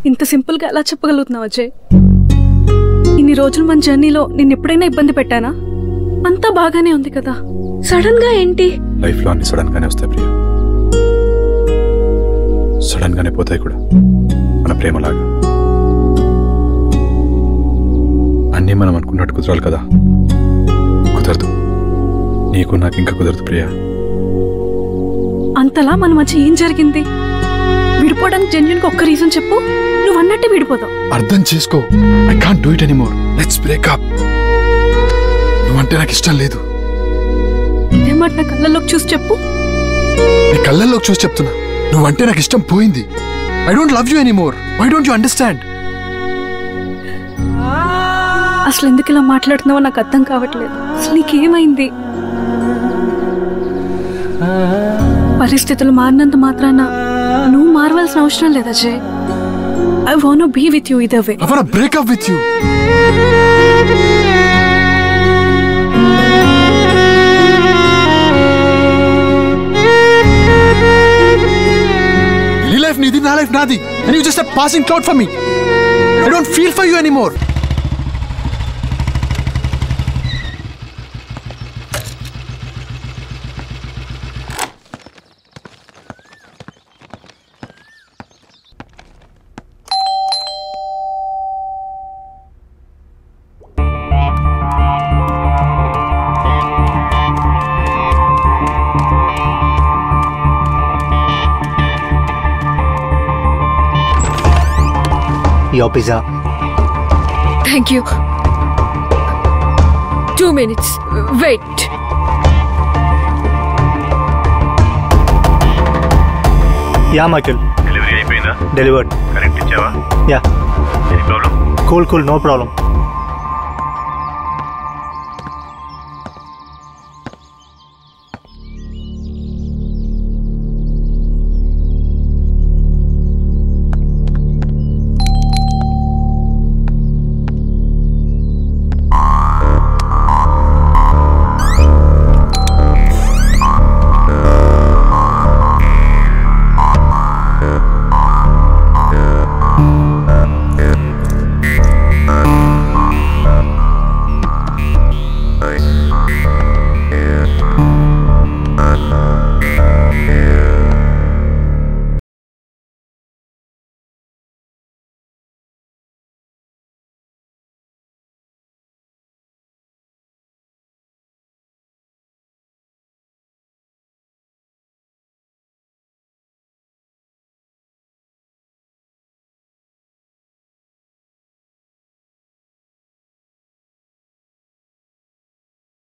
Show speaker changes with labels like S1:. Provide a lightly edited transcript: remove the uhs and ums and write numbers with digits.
S1: ఇంత సింపుల్ గా ఎలా చెప్పగలుగుతున్నావు అజయ్? ఇన్ని రోజులు మన జర్నీలో నిన్ను ఎప్పుడైనా ఇబ్బంది పెట్టానా? అంతా బాగానే ఉంది కదా, సడన్ గా ఏంటి?
S2: లైఫ్ లో అన్ని సడన్ గానే వస్తాయి ప్రియా, సడన్ గానే పోతాయి కూడా. మన ప్రేమలాగా అన్నీ మనం అనుకున్నట్టు కుదరాలి కదా, కుదరదు. నీకు నాకు ఇంకా కుదరదు ప్రియా.
S1: అంతలా మన మధ్య ఏం జరిగింది? విడిపోవడానికి జెన్యూన్ గా ఒక్క రీజన్ చెప్పు, నువ్వు అన్నట్టే విడిపోతావు.
S2: అర్థం చేసుకో. I can't do it anymore. Let's break up. నువ్వంటే నాకు ఇష్టం లేదు.
S1: ఇదేమాట నా కళ్ళల్లోకి చూసి చెప్పు.
S2: నీ కళ్ళల్లోకి చూసి చెప్తున్నా, నువ్వంటే నాకు ఇష్టం పోయింది. I don't love you anymore. Why don't you understand?
S1: అసలు ఎందుకు ఇలా మాట్లాడుతున్నావో నాకు అర్థం కావట్లేదు. అసలు నీకేమైంది? పరిస్థితులు మారినంత మాత్రాన నువ్వు మారవలసిన అవసరం లేదు Ajay. I want to be with you either way.
S2: I want to break up with you. నీ లైఫ్ నీది, నా లైఫ్ నాది. And you just a passing cloud for me. I don't feel for you anymore.
S3: Your pizza.
S1: Thank you. 2 minutes. Wait.
S3: Yeah, Michael.
S4: Delivery అయిపోయిందా?
S3: Delivered.
S4: Correct ఇచ్చావా?
S3: Yeah.
S4: Any problem?
S3: Cool, no problem.